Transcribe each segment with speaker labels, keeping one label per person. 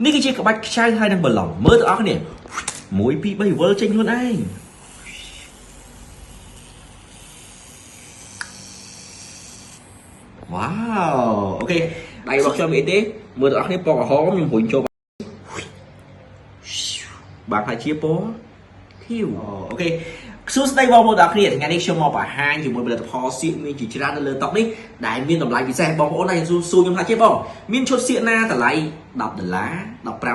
Speaker 1: នេះគឺជាក្បាច់ខ្ចៅហើយនឹងបឡុងមើលទាំងអស់គ្នា1 2 3វិលចេញខ្លួនឯងវ៉ាវអូខេដៃរបស់ខ្ញុំអីទេមើលទាំងអស់គ្នាពណ៌ក្រហមខ្ញុំរុញចូលបាទហើយជាពណ៌ខៀវអូខេសួស្តីបងប្អូនទាំងអស់គ្នាថ្ងៃនេះខ្ញុំមកបង្ហាញជាមួយផលិតផលសៀកមានជាច្រើននៅលើតុនេះដែលមានតម្លៃពិសេសបងប្អូនអាចសួរខ្ញុំថាជិះបងមានឈុតសៀកណាតម្លៃ$10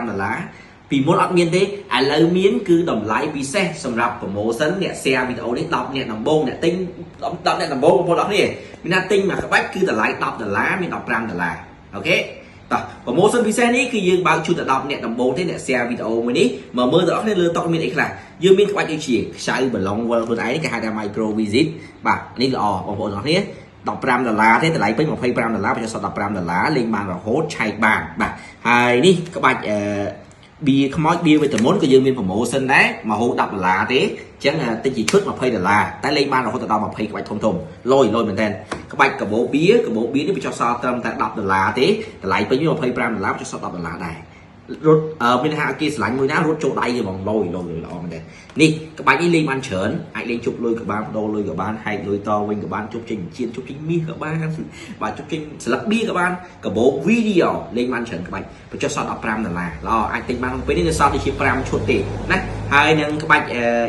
Speaker 1: $15ពីមុនអត់មានទេឥឡូវមានគឺតម្លៃពិសេសសម្រាប់ promotion អ្នក share វីដេអូនេះ10អ្នកដំបូងអ្នកទិញ10អ្នកដំបូងបងប្អូនទាំងអស់គ្នាមានណាទិញមួយក្បាច់គឺតម្លៃ$10មាន$15អូខេតោះ promotion ពិសេសនេះគឺយើងបើកជូនដល់10អ្នកដំបូងទេអ្នក share វីដេអូមួយនេះមកមើលទាំងអស់គ្នាលើតុមានអីខ្លះយើងមានក្បាច់ដូចជាខ្ចៅបឡុងវល់ខ្លួនឯងគេហៅថា micro visit បាទនេះល្អបងប្អូនទាំងអស់គ្នា$15ទេតម្លៃពេញ$25បញ្ចុះសល់$15លេងបានរហូតឆែកបានបាទហើយនេះក្បាច់បៀខ្មោចបៀវីតាមុនក៏យើងមាន promotion ដែរមហូរ$10ទេអញ្ចឹងទិញជាឈុត$20តែលេងបានរហូតដល់20ក្បាច់ធំលយមែនតើក្បាច់កាបូបៀនេះបញ្ចុះសល់ត្រឹមតែ$10ទេតម្លៃពេញ$25បញ្ចុះសល់$10ដែររត់មានថាគេឆ្លាញ់មួយណារត់ចូលដៃគេហ្មងលយល្អមែនទេនេះក្បាច់នេះលេងបានច្រើនអាចលេងជប់លុយក៏បានបដូរលុយក៏បានហែកលុយតវិញក៏បានជប់ចេញជាតិជប់ចេញមាសក៏បានបាទជប់ចេញស្លឹកបៀក៏បានកាបូបវីដេអូលេងបានច្រើនក្បាច់បញ្ចុះសល់$15ល្អអាចទិញបានក្នុងពេលនេះនៅសល់ដូចជា5ឈុតទេណាហើយនឹងក្បាច់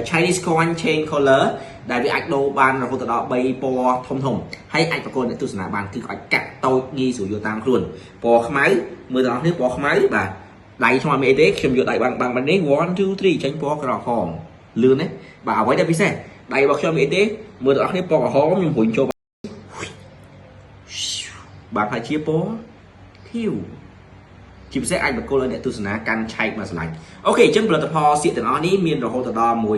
Speaker 1: Chinese coin chain color ដែលវាអាចដូរបានរហូតដល់3ពណ៌ធំហើយអាចប្រកួតអ្នកទស្សនាបានគឺអាចកាត់តូចងាយស្រួលយកតាមខ្លួនពណ៌ខ្មៅមើលដល់នេះពណ៌ខ្មៅបាទដៃខ្ញុំអត់មានអីទេខ្ញុំយកដៃបាំងនេះ1 2 3ចេញពណ៌ក្រហមលឿនណាបាទអ្វីដែលពិសេសដៃរបស់ខ្ញុំមានអីទេមើលដល់នេះពណ៌ក្រហមខ្ញុំរុញចូលបាទហើយជាពណ៌ខៀវជាពិសេសអាចបកគលឲ្យអ្នកទស្សនាកាន់ឆែកមកឆ្លាញ់អូខេអញ្ចឹងផលិតផលសៀកទាំងអស់នេះមានរហូតដល់1 2 3 4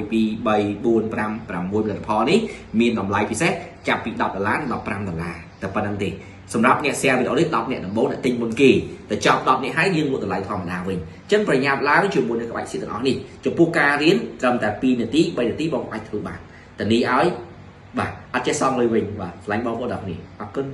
Speaker 1: 5 6ផលិតផលនេះមានតម្លៃពិសេសចាប់ពី$10ដល់$15តែប៉ុណ្្នឹងទេសម្រាប់អ្នក share វីដេអូនេះ10អ្នកដំបូងអ្នកទិញមុនគេតែចប់10អ្នកហើយយើងលក់តម្លៃធម្មតាវិញអញ្ចឹងប្រញាប់ឡើងជាមួយនឹងក្បាច់សៀកទាំងអស់នេះចំពោះការរៀនត្រឹមតែ2នាទី3នាទីបងអាចធ្វើបានតានីឲ្យបាទអត់ចេះសងលុយវិញបាទឆ្លាញ់បងប្អូនទាំងអស់គ្នាអរគុណ